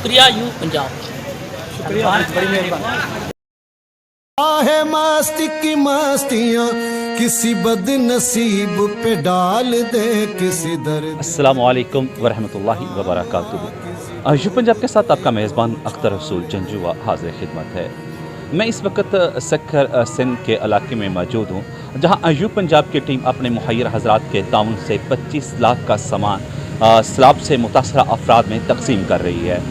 शुक्रिया यू पंजाब। शुक्रिया, बड़ी मेहरबानी। है मस्ती की मस्तियाँ किसी बदनसीब पे डाल दे किसी दर्द। अस्सलामुअलैकुम वरहमतुल्लाहि वबरकातुहू। यू पंजाब के साथ आपका मेज़बान अख्तर रसूल जंजुआ हाज़िर खिदमत है। मैं इस वक्त सखर सिंध के इलाके में मौजूद हूँ, जहाँ यू पंजाब की टीम अपने मुहैयर हज़रात के ताउन से 25 लाख का सामान सैलाब से मुतासरा अफराद में तकसीम कर रही है।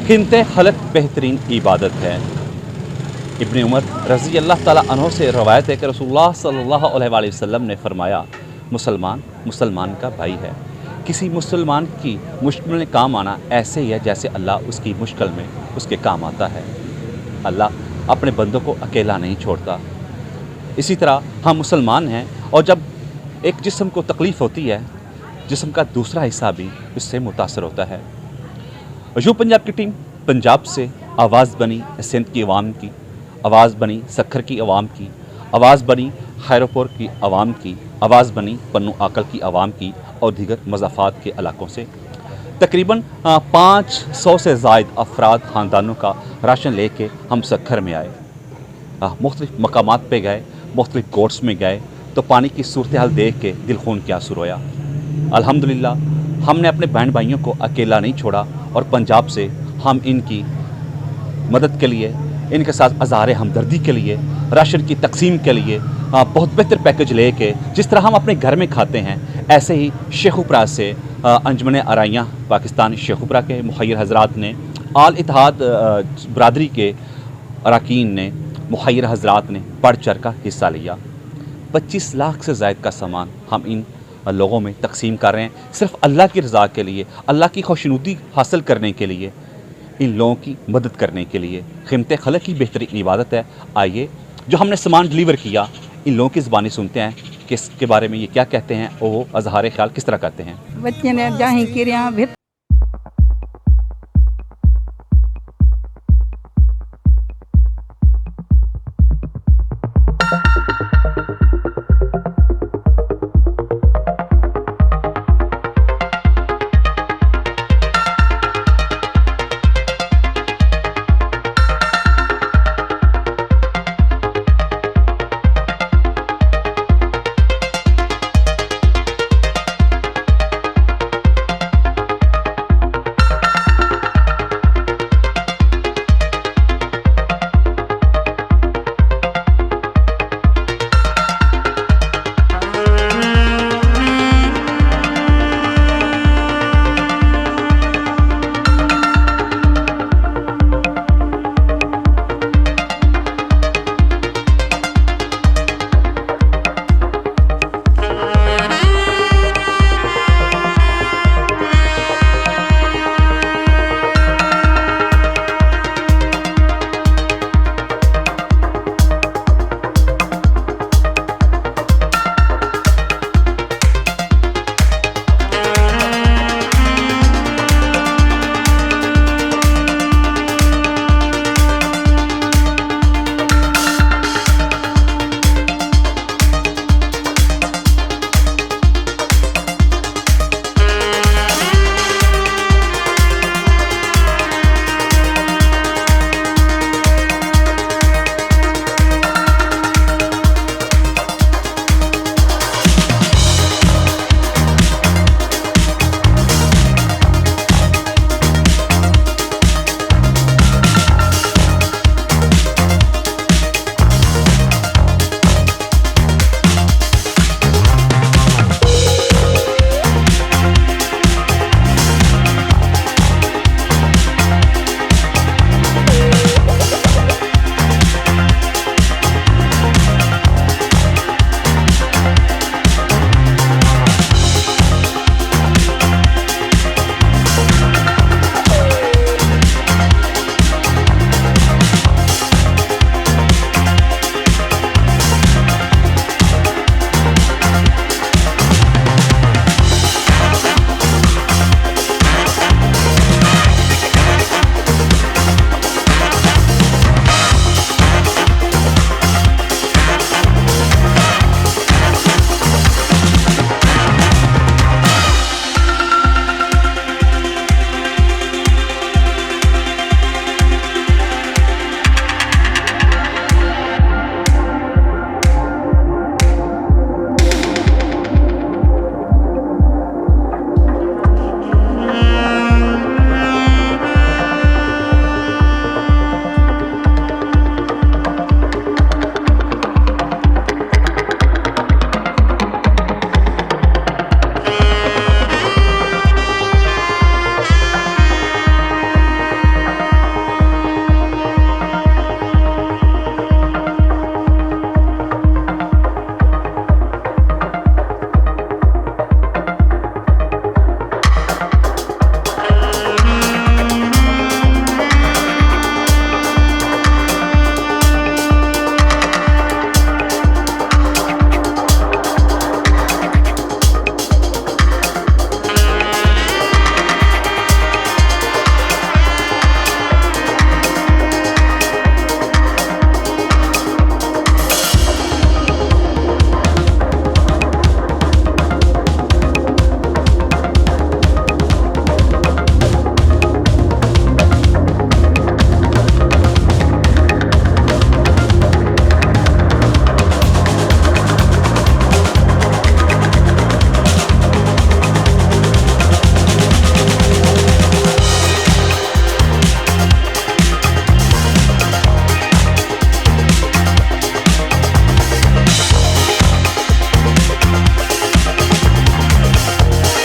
खिनते खलक बेहतरीन इबादत है। इब्ने उमर रज़ी अल्लाह ताला अन्हो से रवायत है कि रसूलुल्लाह सल्लल्लाहु अलैहि वसल्लम ने फरमाया, मुसलमान मुसलमान का भाई है। किसी मुसलमान की मुश्किल में काम आना ऐसे ही है जैसे अल्लाह उसकी मुश्किल में उसके काम आता है। अल्लाह अपने बंदों को अकेला नहीं छोड़ता। इसी तरह हम मुसलमान हैं, और जब एक जिस्म को तकलीफ़ होती है, जिस्म का दूसरा हिस्सा भी उससे मुतासर होता है। यू पंजाब की टीम पंजाब से आवाज़ बनी सिंध की अवाम की, आवाज़ बनी सखर की अवाम की, आवाज़ बनी खैरपुर की अवाम की, आवाज़ बनी पन्नू आकल की अवाम की और दीगर मज़ाफ़ात के इलाकों से। तकरीबन 500 से ज़ायद अफराद ख़ानदानों का राशन लेके हम सखर में आए। मुख्तलिफ़ मकामात पे गए, मुख्तलिफ़ कोर्ट्स में गए, तो पानी की सूरत हाल देख के दिल खून के आंसू रोया। अल्हम्दुलिल्लाह हमने अपने बहन भाइयों को अकेला नहीं छोड़ा, और पंजाब से हम इनकी मदद के लिए, इनके साथ अज़हार हमदर्दी के लिए, राशन की तकसीम के लिए बहुत बेहतर पैकेज लेके, जिस तरह हम अपने घर में खाते हैं, ऐसे ही शेखुपुरा से अंजुमन आराइयाँ पाकिस्तान शेखुपुरा के मुहैयर हज़रात ने, आल इत्तेहाद बरादरी के अरकान ने, मुहैयर हज़रात ने बढ़ चढ़ का हिस्सा लिया। 25 लाख से ज़ायद का सामान हम इन लोगों में तकसीम कर रहे हैं, सिर्फ़ अल्लाह की रज़ा के लिए, अल्लाह की खुशनुदी हासिल करने के लिए, इन लोगों की मदद करने के लिए। ख़िमत खलक की बेहतरीन इबादत है। आइए, जो हमने सामान डिलीवर किया, इन लोगों की ज़बानी सुनते हैं कि इसके बारे में ये क्या कहते हैं, वो अज़हार ख्याल किस तरह करते हैं। बच्चे ने जाही किरिया